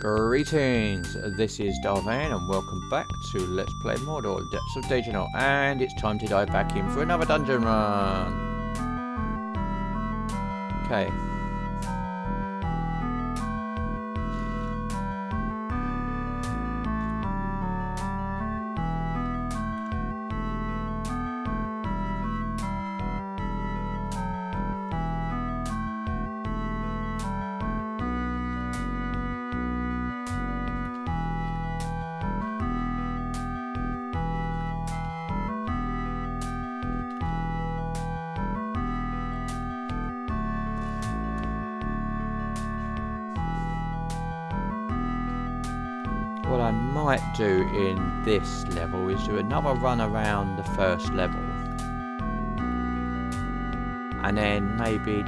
Greetings, this is Vane and welcome back to Let's Play Mordor, Depths of Dejenol, and it's time to dive back in for another dungeon run. Okay. What I might do in this level is do another run around the first level. And then maybe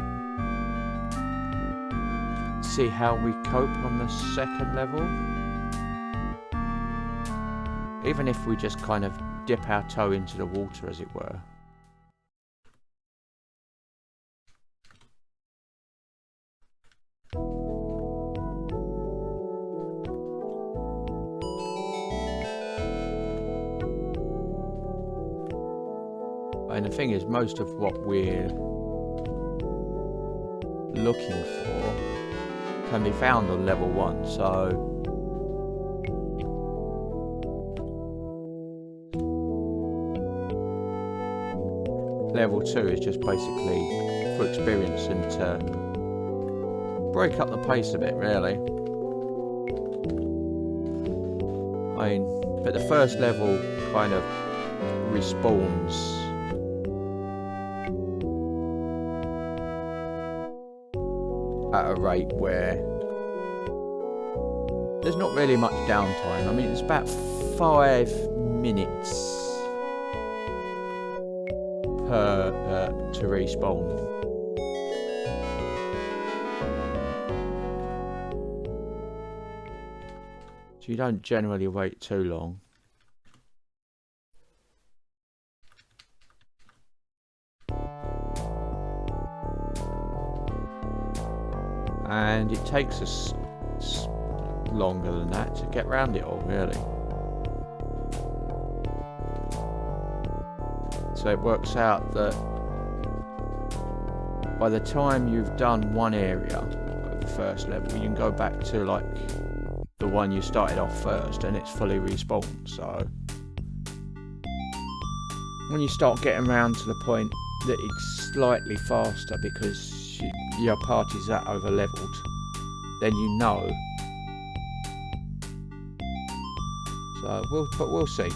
see how we cope on the second level. Even if we just kind of dip our toe into the water, as it were. And the thing is, most of what we're looking for can be found on level 1, so level 2 is just basically for experience and to break up the pace a bit, really. I mean, but the first level kind of respawns at a rate where there's not really much downtime. I mean, it's about 5 minutes per to respawn. So you don't generally wait too long. And it takes us longer than that to get around it all, really. So it works out that by the time you've done one area of the first level, you can go back to like the one you started off first and it's fully respawned. So when you start getting around to the point that it's slightly faster because your party's that over leveled, then you know. So we'll see.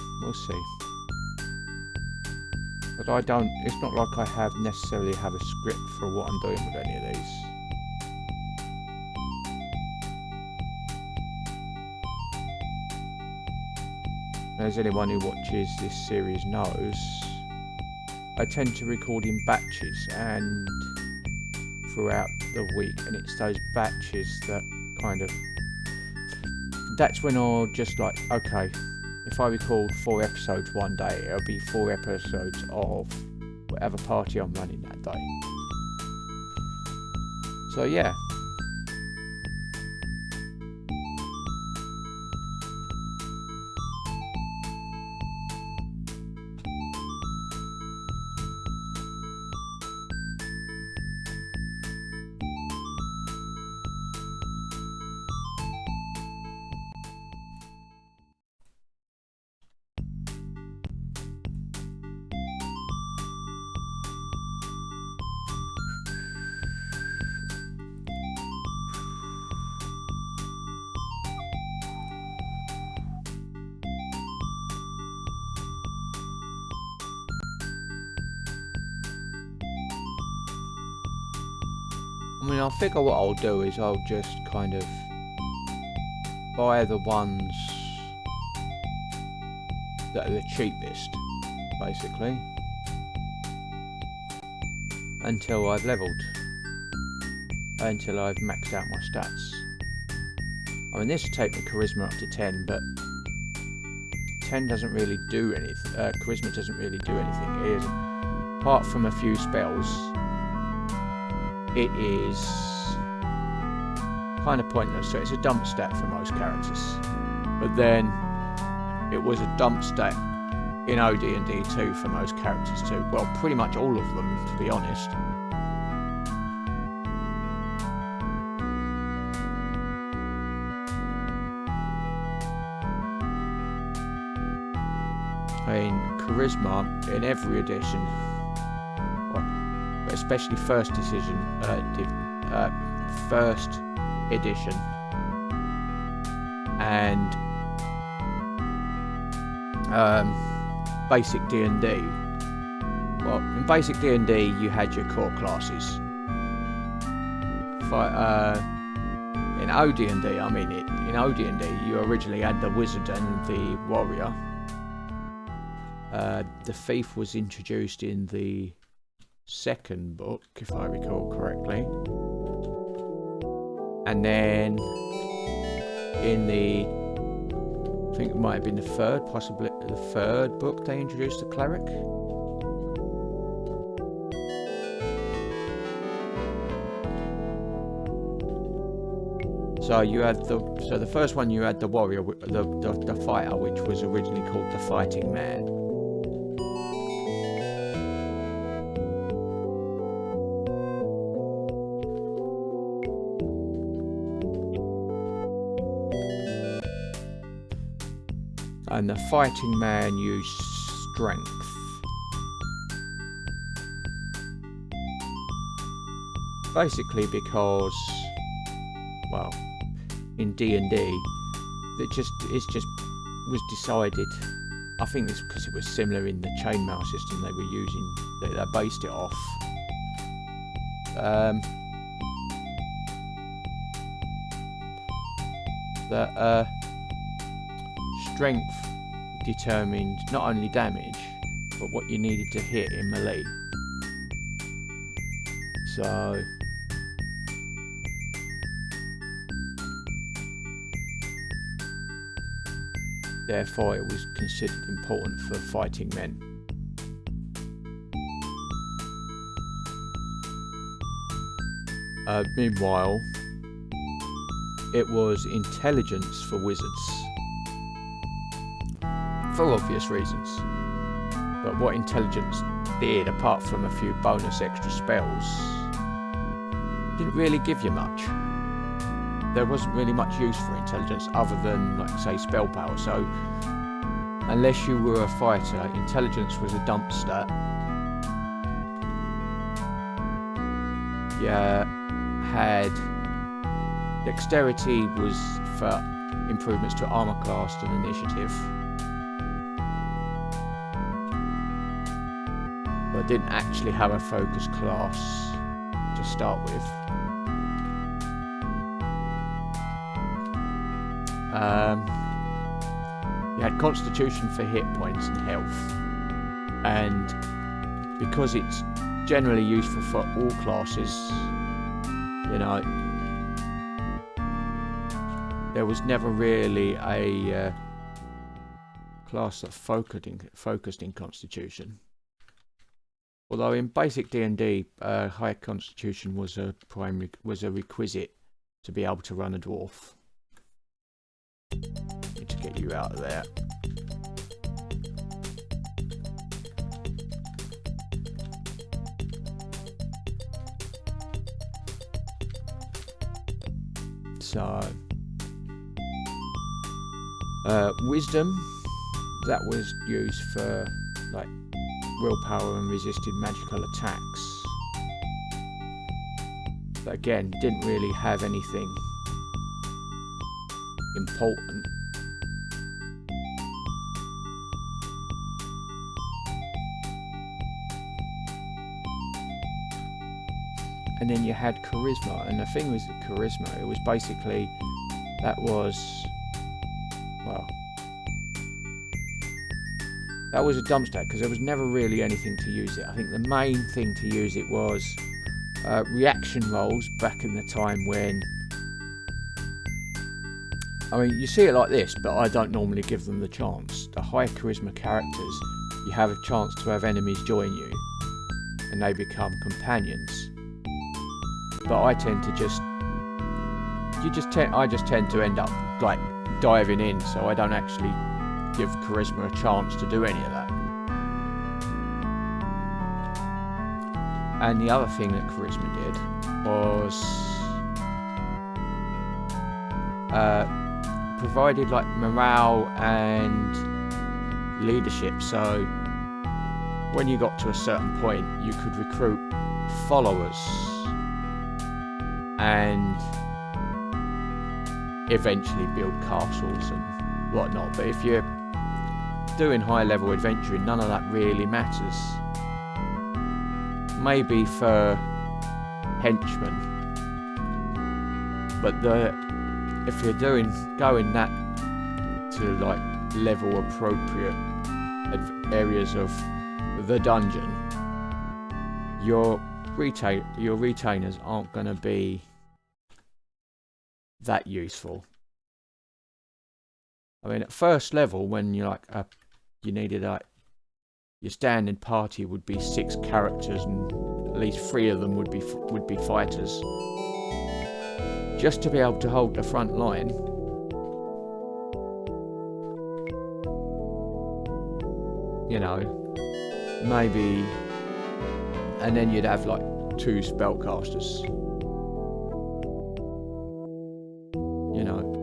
But I don't. It's not like I necessarily have a script for what I'm doing with any of these. As anyone who watches this series knows, I tend to record in batches and throughout the week, and it's those batches that kind of, that's when I'll just like, okay, if I record 4 episodes one day, it'll be 4 episodes of whatever party I'm running that day. So yeah. I mean, I figure what I'll do is I'll just kind of buy the ones that are the cheapest, basically, until I've leveled, until I've maxed out my stats. I mean, this will take my charisma up to 10, but 10 doesn't really do anything. Charisma doesn't really do anything. It is, apart from a few spells, it is kind of pointless. So it's a dump stat for most characters. But then it was a dump stat in OD&D 2 for most characters too. Well, pretty much all of them, to be honest. I mean, charisma in every edition, well, but especially first edition, and basic D&D. Well, in basic D&D, you had your core classes. In OD&D, I mean, in OD&D, you originally had the wizard and the warrior. The thief was introduced in the second book, if I recall correctly. And then in the, I think it might have been the third, possibly the third book, they introduced the cleric. So you had the first one, you had the warrior, the fighter, which was originally called the fighting man. And the fighting man used strength. Basically because, well, in D&D, it just was decided. I think it's because it was similar in the chainmail system they were using, they based it off. That strength determined not only damage, but what you needed to hit in melee. So therefore it was considered important for fighting men. Meanwhile, it was intelligence for wizards. For obvious reasons. But what intelligence did, apart from a few bonus extra spells, didn't really give you much. There wasn't really much use for intelligence other than, like, say, spell power. So, unless you were a fighter, intelligence was a dump stat. You had dexterity was for improvements to armor class and initiative. But didn't actually have a focus class to start with. You had constitution for hit points and health, and because it's generally useful for all classes, you know, there was never really a class that focused in constitution. Although in basic D&D, high constitution was a requisite to be able to run a dwarf. Need to get you out of there. So, wisdom, that was used for, like, willpower and resisted magical attacks. But again, didn't really have anything important. And then you had charisma, and the thing was that charisma, it was basically, that was, well, that was a dump stat because there was never really anything to use it. I think the main thing to use it was reaction rolls back in the time when, I mean, you see it like this, but I don't normally give them the chance. The high charisma characters, you have a chance to have enemies join you and they become companions. But I tend to just I just tend to end up like diving in, so I don't actually give charisma a chance to do any of that. And the other thing that charisma did was provided like morale and leadership. So when you got to a certain point, you could recruit followers and eventually build castles and whatnot. But if you're doing high level adventuring, none of that really matters. Maybe for henchmen, but if you're going that to like level appropriate areas of the dungeon, your retainers aren't going to be that useful. I mean, at first level, when you're like you needed like your standing party would be 6 characters, and at least 3 of them would be fighters. Just to be able to hold the front line, you know, maybe, and then you'd have like 2 spellcasters, you know.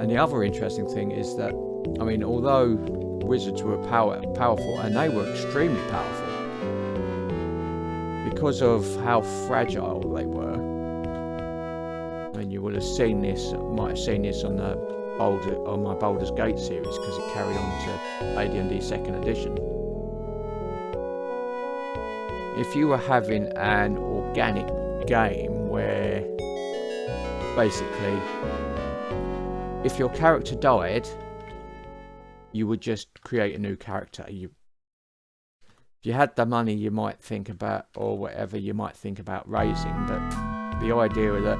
And the other interesting thing is that, I mean, although wizards were powerful, and they were extremely powerful, because of how fragile they were. I mean, you would have seen this, might have seen this on my Baldur's Gate series, because it carried on to AD&D 2nd edition. If you were having an organic game where basically, if your character died, you would just create a new character. If you had the money, you might think about, or whatever, you might think about raising, but the idea that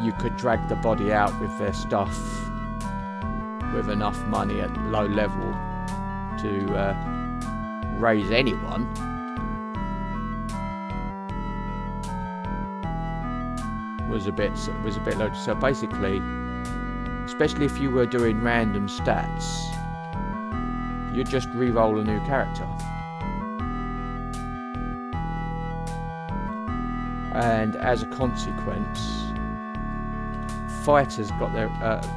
you could drag the body out with their stuff with enough money at low level to raise anyone was a bit low. So basically, especially if you were doing random stats, you'd just re-roll a new character. And as a consequence, fighters got their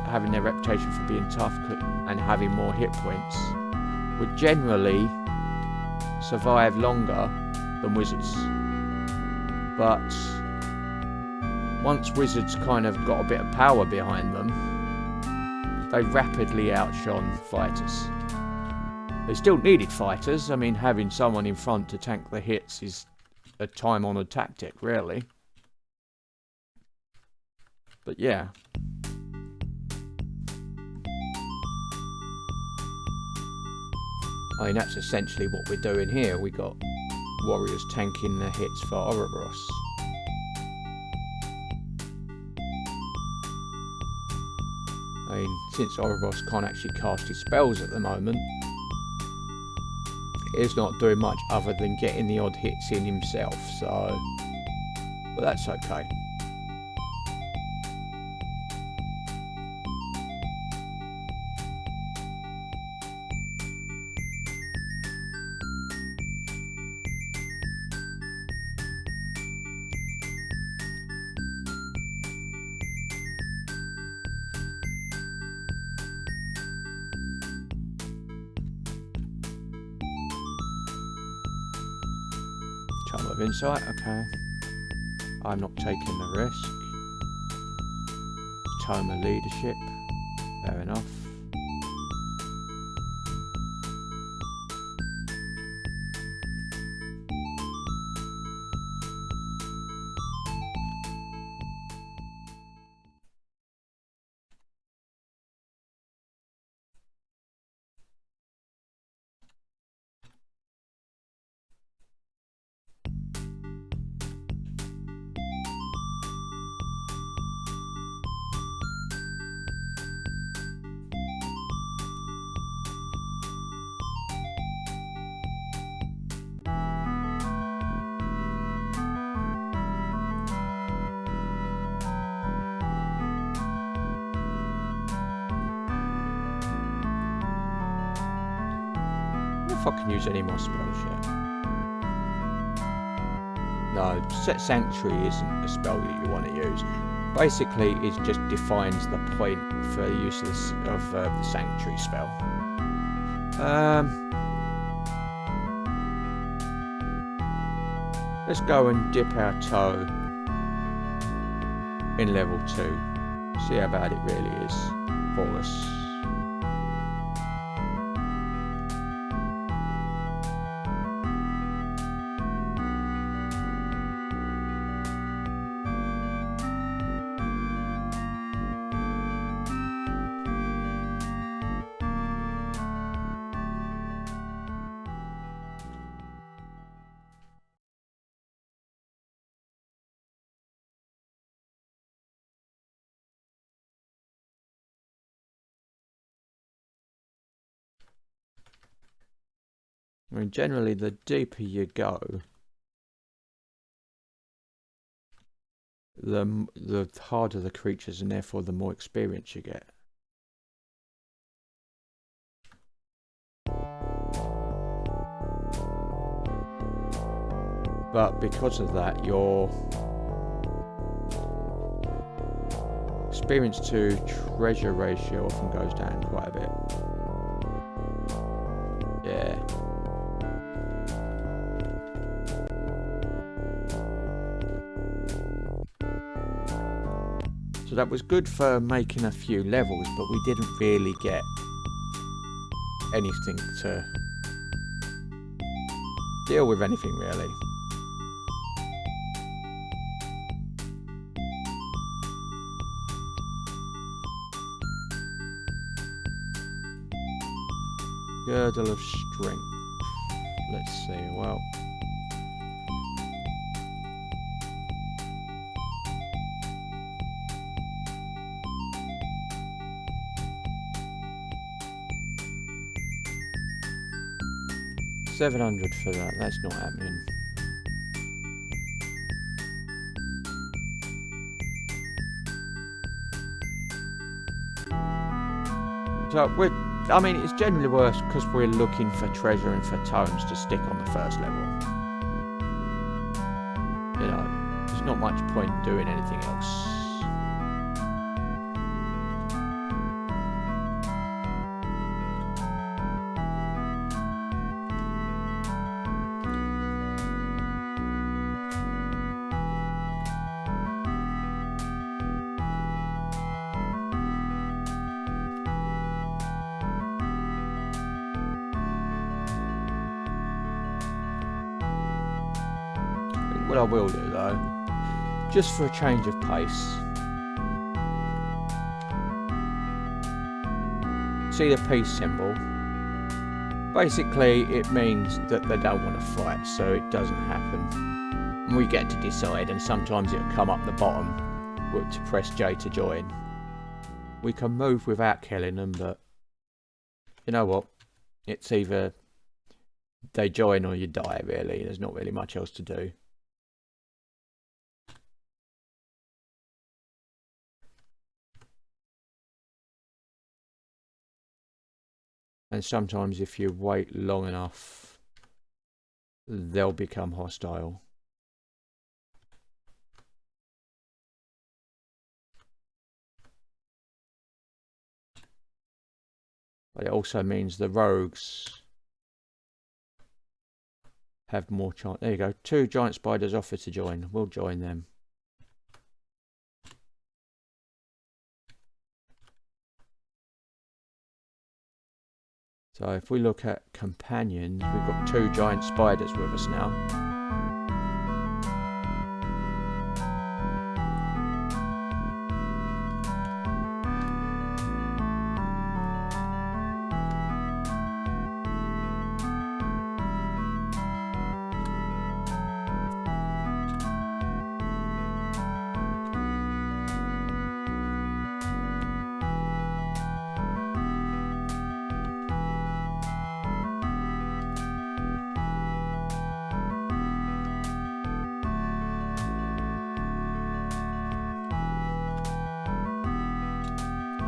having their reputation for being tough and having more hit points would generally survive longer than wizards. But once wizards kind of got a bit of power behind them, they rapidly outshone fighters. They still needed fighters. I mean, having someone in front to tank the hits is a time-honoured tactic, really. But yeah. I mean, that's essentially what we're doing here. We got warriors tanking the hits for Ouroboros. I mean, since Ouroboros can't actually cast his spells at the moment, he's not doing much other than getting the odd hits in himself, so... But that's okay. Charm of Insight, okay. I'm not taking the risk. Tome of Leadership, fair enough. if I can use any more spells yet. No, Set Sanctuary isn't a spell that you want to use. Basically, it just defines the point for the use of the Sanctuary spell. Let's go and dip our toe in level 2. See how bad it really is for us. I mean, generally, the deeper you go, the harder the creatures, and therefore the more experience you get. But because of that, your experience to treasure ratio often goes down quite a bit. Yeah. So that was good for making a few levels, but we didn't really get anything to deal with anything really. Girdle of Strength. Let's see, well. $700 for that, that's not happening. So I mean, it's generally worse because we're looking for treasure and for tomes to stick on the first level. You know, there's not much point in doing anything else. What I will do though, just for a change of pace, see the peace symbol? Basically it means that they don't want to fight, so it doesn't happen. And we get to decide, and sometimes it'll come up the bottom to press J to join. We can move without killing them, but you know what? It's either they join or you die really, there's not really much else to do. And sometimes if you wait long enough, they'll become hostile. But it also means the rogues have more chance. There you go. 2 giant spiders offer to join. We'll join them. So if we look at companions, we've got 2 giant spiders with us now.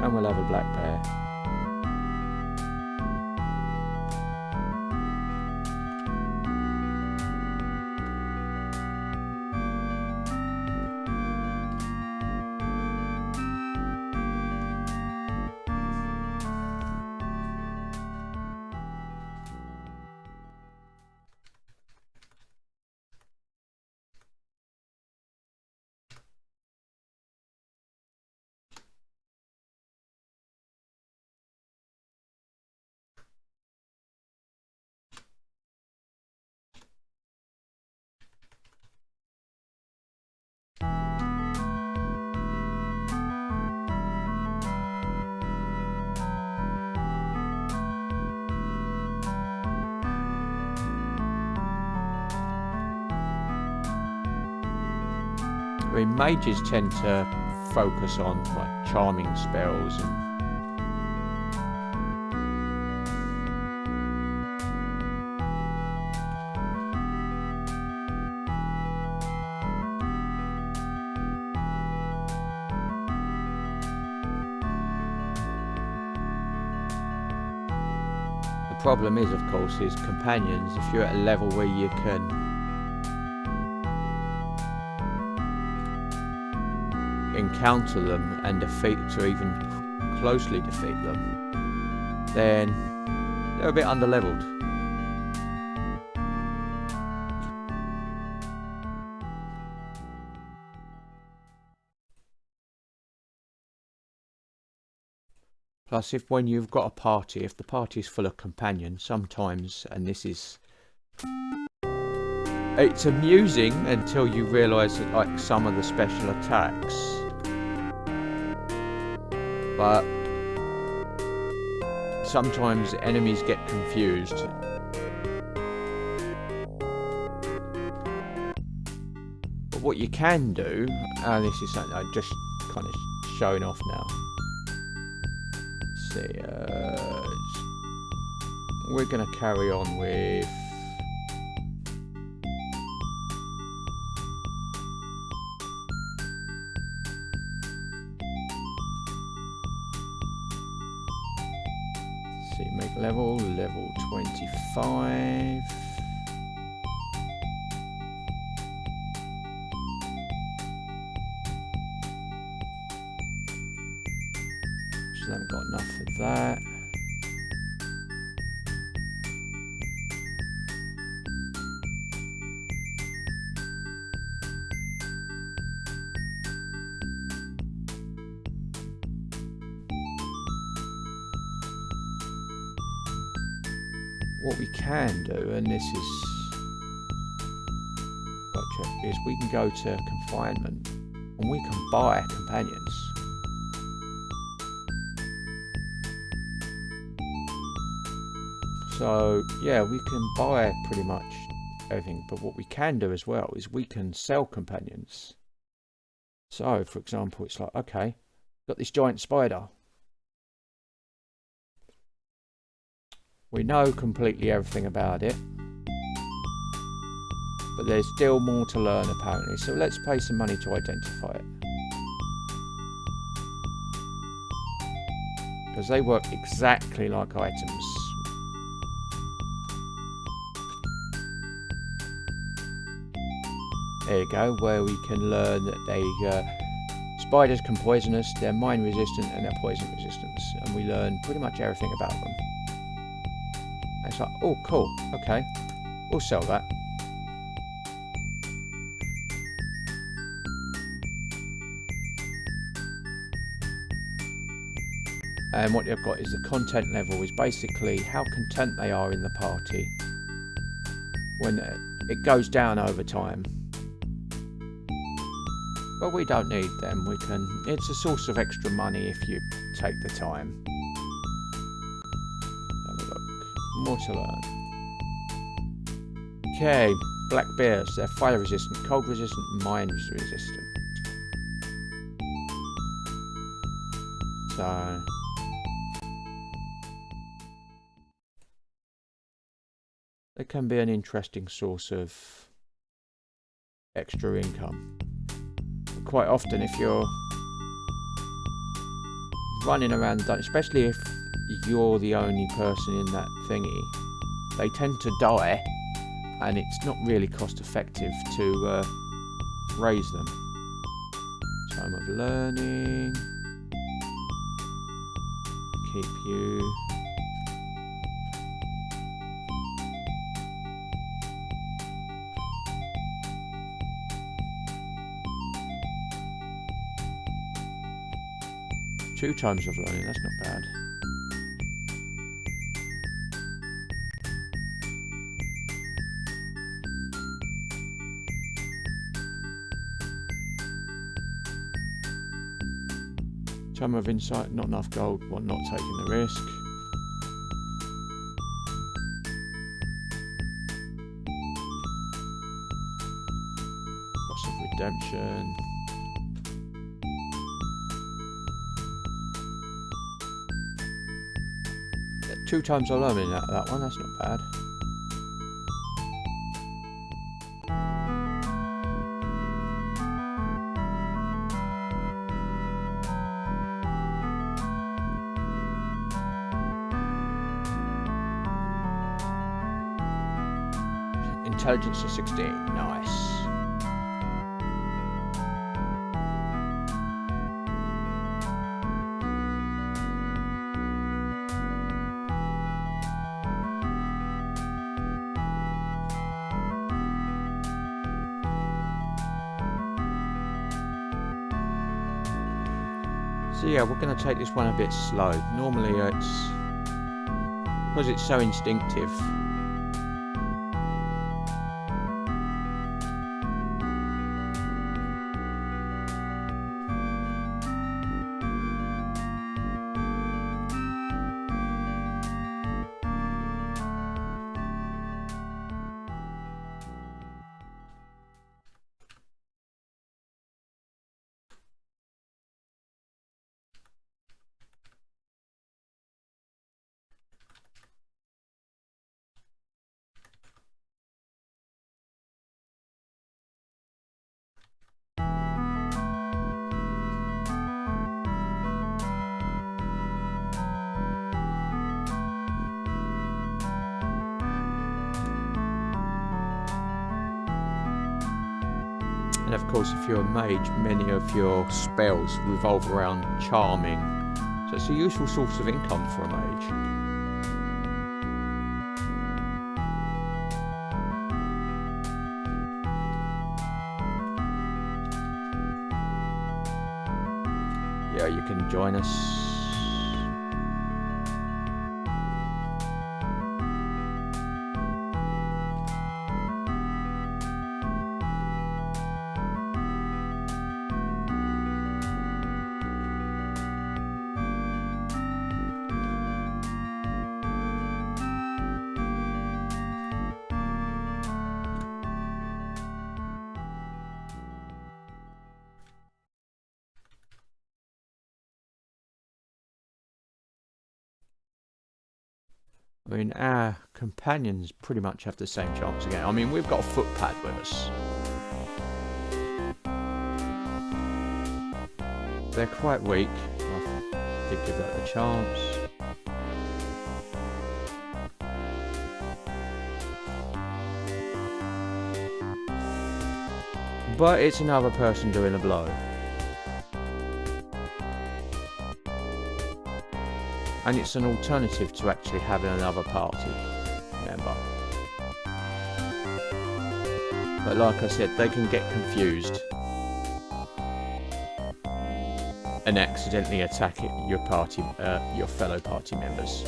And we'll have a black bear. mean, mages tend to focus on like charming spells and the problem is, of course, is companions. If you're at a level where you can encounter them and even closely defeat them, then they're a bit underleveled. Plus, when you've got a party, if the party is full of companions, sometimes, and it's amusing until you realise that like some of the special attacks, but sometimes enemies get confused. But what you can do, and this is something I'm just kind of showing off now. Let's see, we're going to carry on with make level 25. Still haven't got enough for that. What we can do, and this is gotcha, is we can go to confinement and we can buy companions. So yeah, we can buy pretty much everything, but what we can do as well is we can sell companions. So for example, it's like, okay, got this giant spider. We know completely everything about it, but there's still more to learn apparently, so let's pay some money to identify it. Because they work exactly like items. There you go, where we can learn that spiders can poison us, they're mine resistant and they're poison resistant, and we learn pretty much everything about them. And it's like, oh cool, okay, we'll sell that. And what you've got is the content level, is basically how content they are in the party when it goes down over time. But we don't need them, it's a source of extra money if you take the time. Have a look, more to learn. Okay, black bears, they're fire resistant, cold resistant, mine resistant. So they can be an interesting source of extra income. Quite often if you're running around the dungeon, especially if you're the only person in that thingy, they tend to die and it's not really cost effective to raise them. Time of learning, keep you. Two times of learning, that's not bad. Time of insight, not enough gold, well, not taking the risk. Loss of redemption. 2 times alone out of that one, that's not bad. Intelligence of 16, nice. So yeah, we're going to take this one a bit slow. Normally it's, because it's so instinctive, and of course if you're a mage, many of your spells revolve around charming, so it's a useful source of income for a mage. Yeah, you can join us. I mean, our companions pretty much have the same chance again. I mean, we've got a footpad with us. They're quite weak. I did give that a chance. But it's another person doing a blow. And it's an alternative to actually having another party member. But like I said, they can get confused and accidentally attack your party, your fellow party members.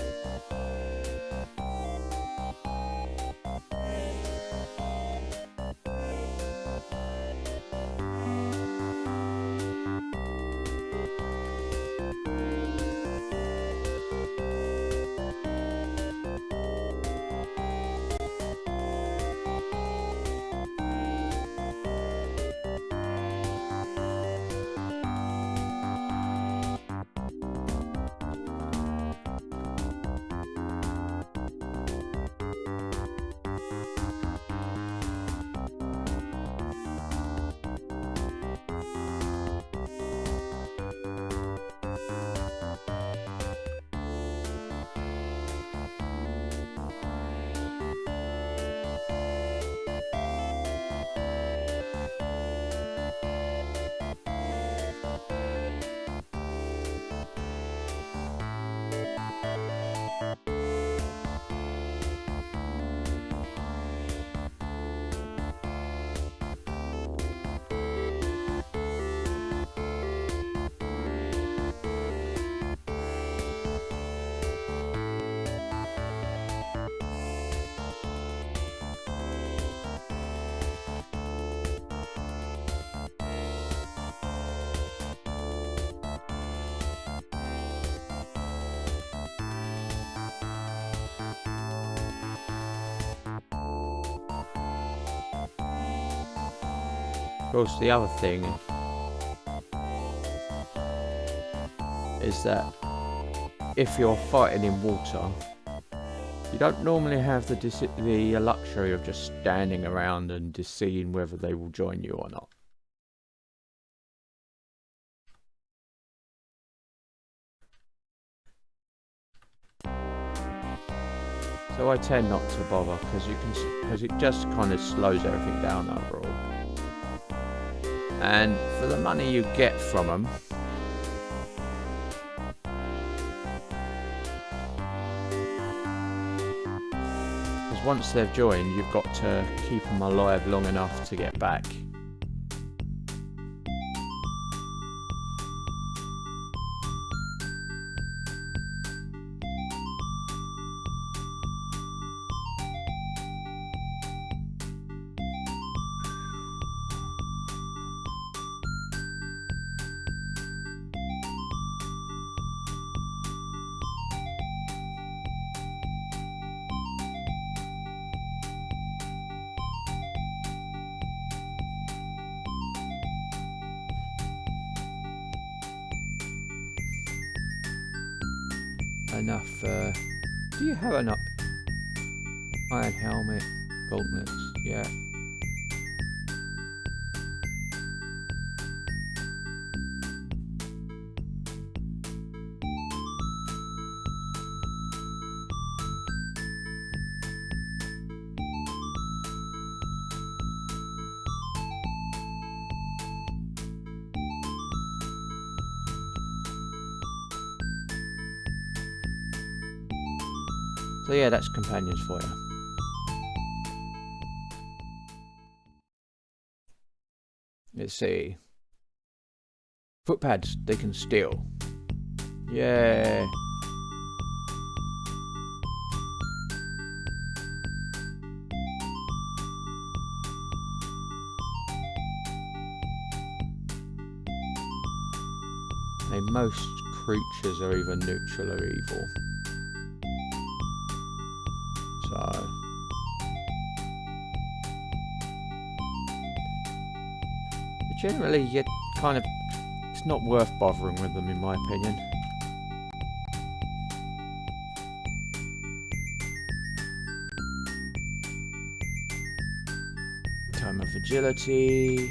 Of course, the other thing is that if you're fighting in water, You don't normally have the luxury of just standing around and just seeing whether they will join you or not. So I tend not to bother because it just kind of slows everything down overall. And for the money you get from them, because once they've joined, you've got to keep them alive long enough to get back. Enough, do you have enough iron helmet, gauntlets? Yeah. So yeah, that's companions for you. Let's see. Footpads, they can steal. Yeah. And most creatures are either neutral or evil. So generally, you kind of, it's not worth bothering with them, in my opinion. Tome of agility,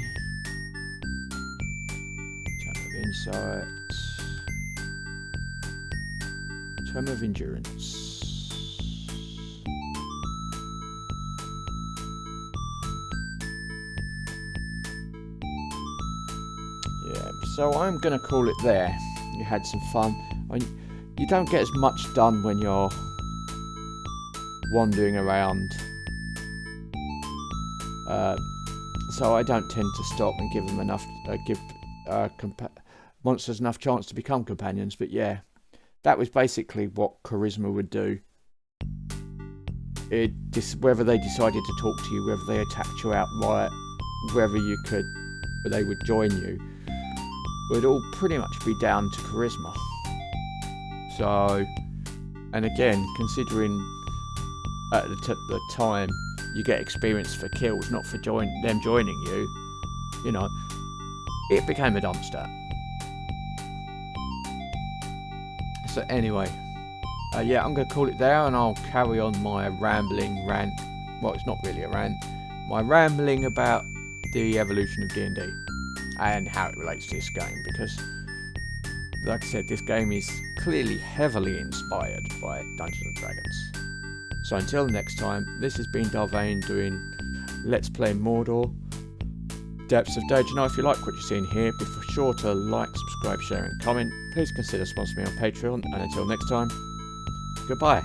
tome of insight, tome of endurance. So I'm going to call it there. You had some fun. You don't get as much done when you're wandering around. So I don't tend to stop and give them enough, give monsters enough chance to become companions. But yeah, that was basically what charisma would do. Whether they decided to talk to you, whether they attacked you outright, whether they would join you, would all pretty much be down to charisma. So, and again, considering at the time you get experience for kills, not for them joining you, you know, it became a dumpster. So anyway, yeah, I'm going to call it there, and I'll carry on my rambling rant. Well, it's not really a rant. My rambling about the evolution of D&D. And how it relates to this game, because like I said, this game is clearly heavily inspired by Dungeons and Dragons. So until next time, this has been Vane doing Let's Play Mordor, Depths of Dejenol. If you like what you're seeing here, be sure to like, subscribe, share and comment. Please consider sponsoring me on Patreon, and until next time, goodbye.